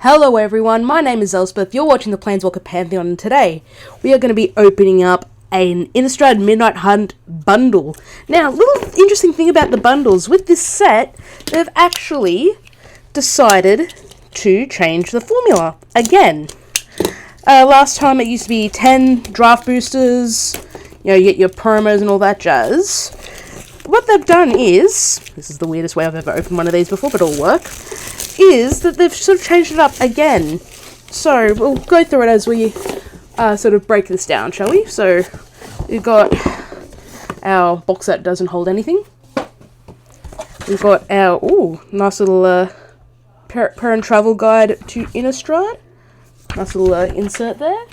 Hello everyone, my name is Elspeth, you're watching the Planeswalker Pantheon, and today we are going to be opening up an Innistrad Midnight Hunt bundle. Now, a little interesting thing about the bundles, with this set, they've actually decided to change the formula again. Last time it used to be 10 draft boosters, you get your promos and all that jazz. What they've done is, this is the weirdest way I've ever opened one of these before, but it'll work, is that they've sort of changed it up again. So we'll go through it as we sort of break this down, shall we? So we've got our box that doesn't hold anything. We've got our nice little parent travel guide to Innistrad. Nice little insert there.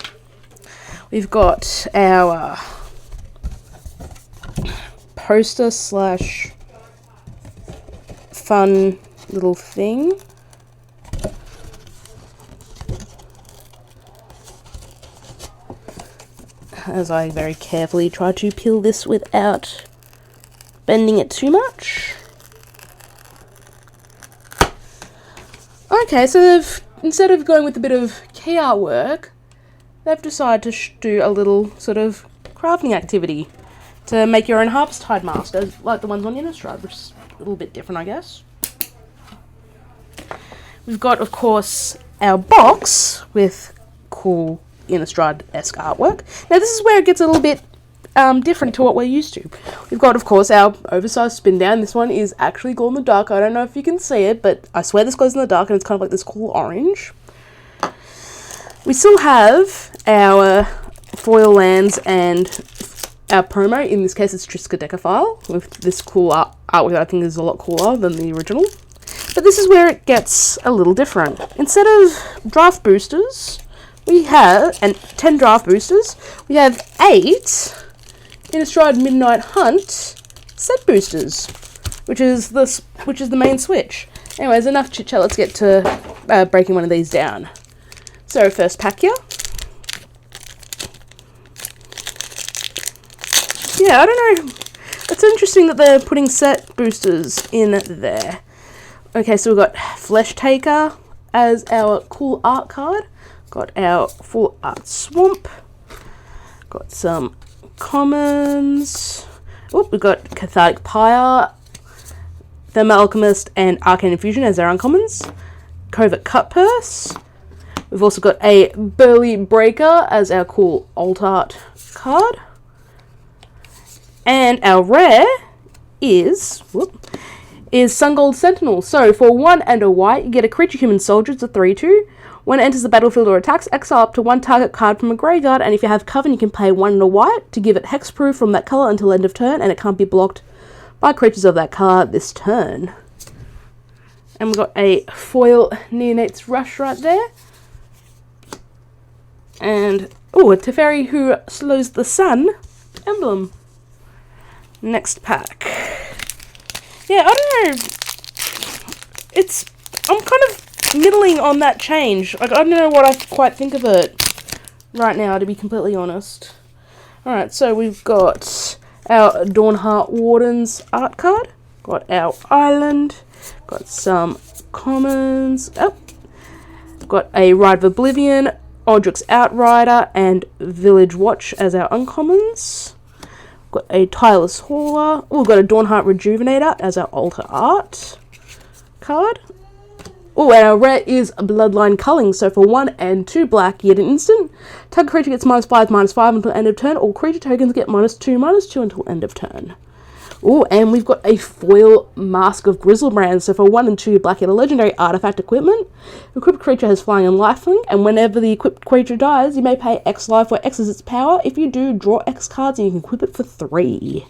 We've got our poster slash fun little thing. As I very carefully try to peel this without bending it too much. Okay, so they've, instead of going with a bit of key artwork, they've decided to do a little sort of crafting activity to make your own Harpstide Masters, like the ones on Innistrad, which is a little bit different, I guess. We've got, of course, our box with cool Innistrad-esque artwork. Now, this is where it gets a little bit different to what we're used to. We've got, of course, our oversized spin down. This one is actually glow in the dark. I don't know if you can see it, but I swear this glows in the dark, and it's kind of like this cool orange. We still have our foil lands and our promo. In this case, it's Triska Decaphile with this cool artwork that I think is a lot cooler than the original. But this is where it gets a little different. Instead of draft boosters, we have, and 10 draft boosters, we have 8 Innistrad Midnight Hunt set boosters, which is the main switch. Anyways, enough chit chat. Let's get to breaking one of these down. So first pack here. Yeah, I don't know. It's interesting that they're putting set boosters in there. Okay, so we've got Flesh Taker as our cool art card. Got our full art swamp. Got some commons. We've got Cathartic Pyre, Thermal Alchemist, and Arcane Infusion as our uncommons. Covert Cut Purse. We've also got a Burly Breaker as our cool alt art card. And our rare is Sungold Sentinel. So for 1 and a white, you get a creature human soldier. It's a 3/2. When it enters the battlefield or attacks, exile up to 1 target card from a graveyard, and if you have Coven, you can pay 1 and a white to give it hexproof from that colour until end of turn, and it can't be blocked by creatures of that colour this turn. And we've got a foil Neonate's Rush right there. And, a Teferi Who Slows the Sun emblem. Next pack. Yeah, I don't know. I'm kind of middling on that change. Like, I don't know what I quite think of it right now, to be completely honest. Alright, so we've got our Dawnheart Warden's art card. Got our island. Got some commons. Got a Ride of Oblivion, Aldrich's Outrider, and Village Watch as our uncommons. Got a Tireless Hauler. We've got a Dawnheart Rejuvenator as our altar art card. And our rare is Bloodline Culling. So for 1 and 2 black, you get an instant. Target creature gets -5/-5 until end of turn. All creature tokens get -2/-2 until end of turn. And we've got a foil Mask of Grizzlebrand. So for 1 and 2 black, you get a legendary artifact equipment. The equipped creature has flying and lifelink, and whenever the equipped creature dies, you may pay X life, where X is its power. If you do, draw X cards and you can equip it for 3.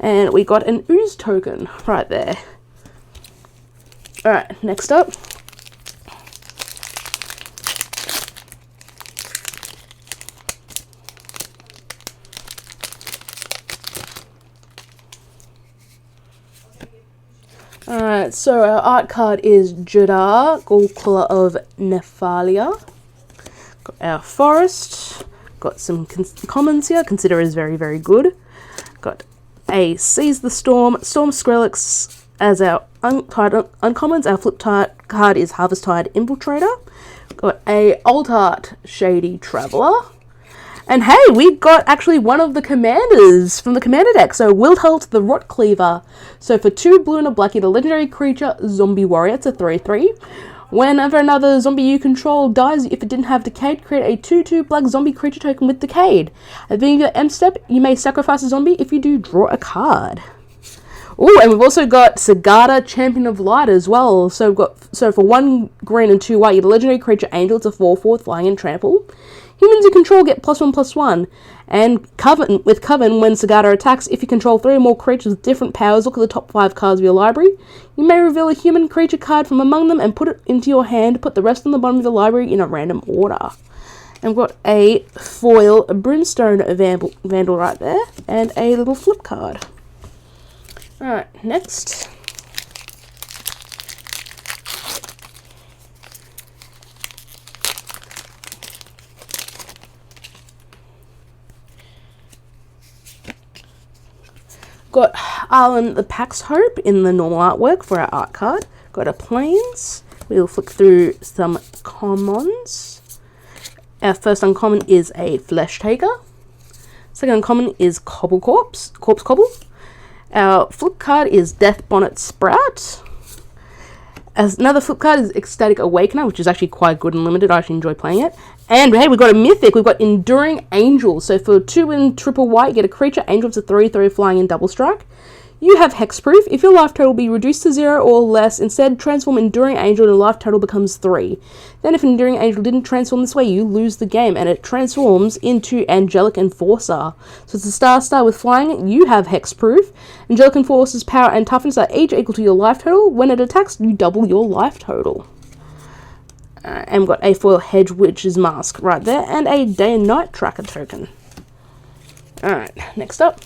And we got an Ooze token right there. Alright, next up. Alright, so our art card is Jadar, Gallcaller of Nephalia. Got our forest. Got some commons here. Consider is very, very good. Got a Seize the Storm, Storm Skrillex as our uncommons, our flip card card is Harvesttide Infiltrator. Got a Alt Art Shady Traveller. And hey, we got actually one of the commanders from the commander deck. So Wildhelt the Rot Cleaver. So for 2 blue and a blackie, the legendary creature Zombie Warrior. It's a 3/3. Whenever another zombie you control dies, if it didn't have Decayed, create a 2/2 black zombie creature token with Decayed. At the beginning of your end step, you may sacrifice a zombie. If you do, draw a card. Oh, and we've also got Sagada, Champion of Light as well. So for 1 green and 2 white, you're the legendary creature Angel. It's a 4/4 flying and trample. Humans you control get +1/+1. And with Coven, when Sagada attacks, if you control 3 or more creatures with different powers, look at the top 5 cards of your library. You may reveal a human creature card from among them and put it into your hand. Put the rest on the bottom of the library in a random order. And we've got a foil Brimstone Vandal right there, and a little flip card. Alright, next. Got Arlen the Pax Hope in the normal artwork for our art card. Got a Plains. We'll flick through some commons. Our first uncommon is a Flesh Taker. Second uncommon is Corpse Cobble. Our flip card is Death Bonnet Sprout. As another flip card is Ecstatic Awakener, which is actually quite good and limited. I actually enjoy playing it. And hey, we've got a mythic. We've got Enduring Angel. So for 2 and triple white, you get a creature. Angel. It's a 3/3 flying and double strike. You have hexproof. If your life total be reduced to 0 or less, instead transform Enduring Angel and the life total becomes 3. Then if Enduring Angel didn't transform this way, you lose the game, and it transforms into Angelic Enforcer. So it's a star with flying. You have hexproof. Angelic Enforcer's power and toughness are each equal to your life total. When it attacks, you double your life total. And we've got a foil Hedge Witch's Mask right there, and a Day and Night Tracker token. Alright, next up.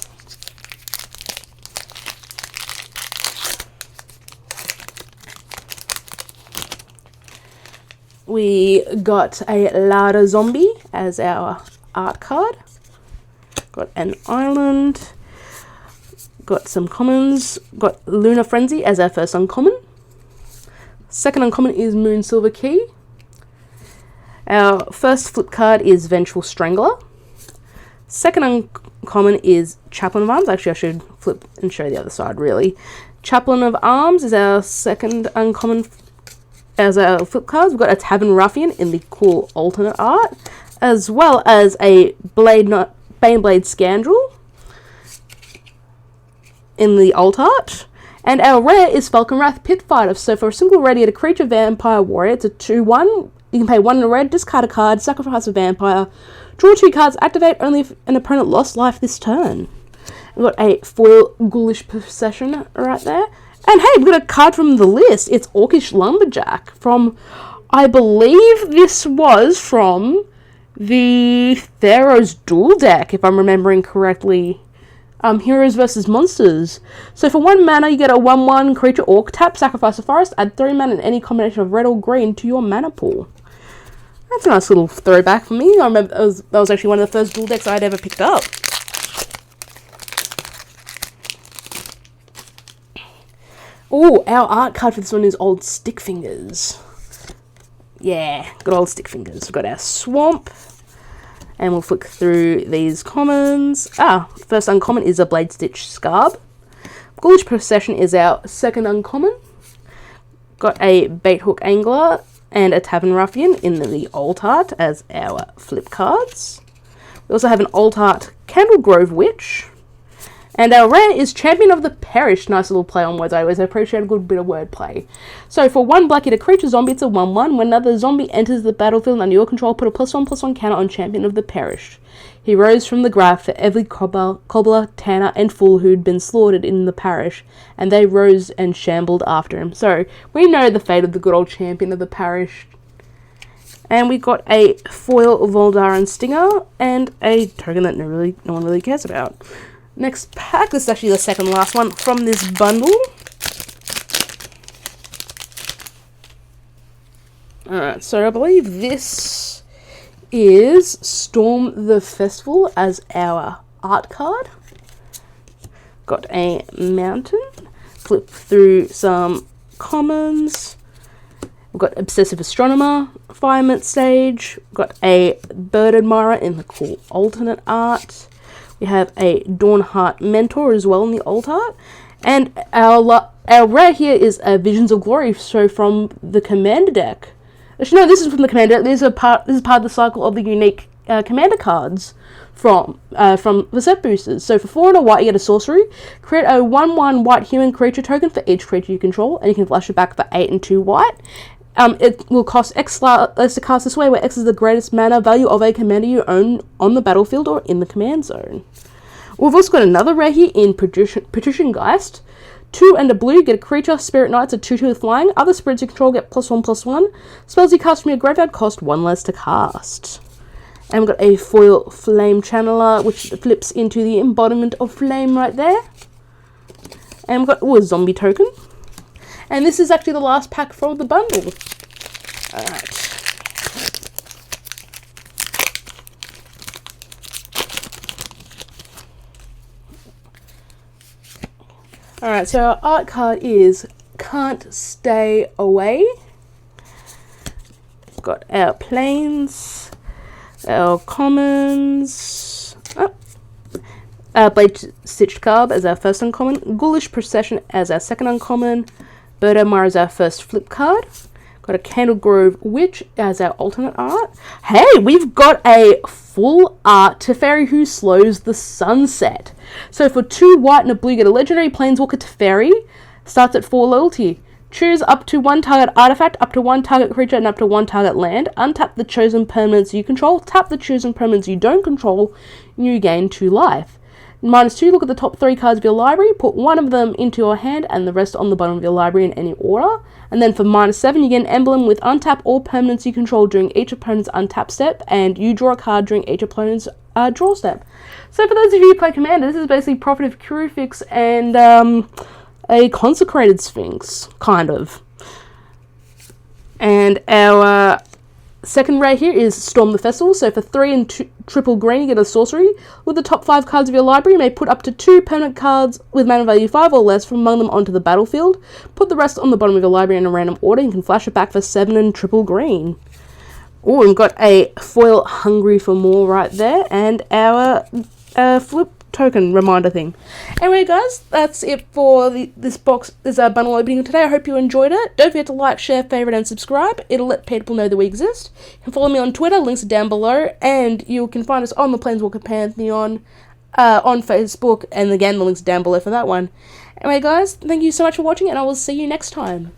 We got a Larder Zombie as our art card. Got an Island. Got some commons. Got Lunar Frenzy as our first uncommon. Second uncommon is Moon Silver Key. Our first flip card is Vengeful Strangler. Second uncommon is Chaplain of Arms. Actually, I should flip and show the other side, really. Chaplain of Arms is our second uncommon as our flip cards. We've got a Tavern Ruffian in the cool alternate art, as well as a Baneblade Scoundrel in the alt art. And our rare is Falconwrath Pitfighter. So for a single red, you get a creature vampire warrior. It's a 2/1. You can pay 1 in a red, discard a card, sacrifice a vampire, draw 2 cards, activate only if an opponent lost life this turn. We've got a foil Ghoulish Possession right there. And hey, we've got a card from the list. It's Orcish Lumberjack from, I believe this was from the Theros Duel deck, if I'm remembering correctly. Heroes versus Monsters. So for 1 mana, you get a 1/1 creature orc. Tap, sacrifice a forest, add 3 mana in any combination of red or green to your mana pool. That's a nice little throwback for me. I remember that was actually one of the first duel decks I'd ever picked up. Oh, our art card for this one is Old Stick Fingers. Yeah, good old Stick Fingers. We've got our Swamp. And we'll flick through these commons. First uncommon is a Blade Stitch Scarb. Ghoulish Procession is our second uncommon. Got a Bait Hook Angler and a Tavern Ruffian in the alt art as our flip cards. We also have an alt art Candle Grove Witch. And our rare is Champion of the Perished. Nice little play on words. I always appreciate a good bit of wordplay. So for 1 black, you get a creature zombie. It's a 1/1. When another zombie enters the battlefield under your control, put a +1/+1 counter on Champion of the Perished. He rose from the grave for every cobbler, tanner, and fool who'd been slaughtered in the parish, and they rose and shambled after him. So we know the fate of the good old Champion of the Parish. And we got a foil Voldaran Stinger and a token that no one really cares about. Next pack, this is actually the second last one from this bundle. Alright, so I believe this is Storm the Festival as our art card. Got a mountain. Flip through some commons. We've got Obsessive Astronomer, Fireman Stage. We've got a Bird Admirer in the cool alternate art. We have a Dawnheart Mentor as well in the alt art. And our rare here is Visions of Glory, so from the Commander deck. Actually, no, this is from the Commander deck. This is part of the cycle of the unique Commander cards from the set boosters. So for 4 and a white, you get a sorcery. Create a 1/1 white human creature token for each creature you control, and you can flash it back for 8 and 2 white. It will cost X less to cast this way, where X is the greatest mana value of a commander you own on the battlefield or in the command zone. We've also got another rare here in Patrician Geist. 2 and a blue, get a creature, Spirit Knights, a 2/2 with flying. Other spirits you control get +1/+1. Spells you cast from your graveyard cost 1 less to cast. And we've got a foil Flame Channeler, which flips into the embodiment of flame right there. And we've got a zombie token. And this is actually the last pack from the bundle. Alright. Alright, so our art card is Can't Stay Away. We've got our plains, our commons, Blade Stitched Carb as our first uncommon, Ghoulish Procession as our second uncommon, Bird Admirer as our first flip card. Got a Candle Grove Witch as our alternate art. Hey, we've got a full art Teferi who slows the sunset. So for 2 white and a blue, get a legendary Planeswalker Teferi. Starts at 4 loyalty. Choose up to 1 target artifact, up to 1 target creature, and up to 1 target land. Untap the chosen permanents you control. Tap the chosen permanents you don't control. You gain 2 life. -2, look at the top 3 cards of your library, put 1 of them into your hand and the rest on the bottom of your library in any order. And then for -7, you get an emblem with untap all permanents you control during each opponent's untap step, and you draw a card during each opponent's draw step. So for those of you who play Commander, this is basically Prophet Crucifix and a Consecrated Sphinx, kind of. And our second rare here is Storm the Festival. So for 3 and 2 triple green, you get a sorcery. With the top 5 cards of your library, you may put up to 2 permanent cards with mana value 5 or less from among them onto the battlefield. Put the rest on the bottom of your library in a random order. You can flash it back for 7 and triple green. Oh, we've got a foil Hungry for More right there, and our flip token reminder thing. Anyway, guys, that's it for this bundle opening today. I hope you enjoyed it. Don't forget to like, share, favorite, and subscribe. It'll let people know that we exist. You can follow me on Twitter. Links are down below, and you can find us on the Planeswalker Pantheon on Facebook, and again, the links are down below for that one. Anyway, guys, thank you so much for watching, and I will see you next time.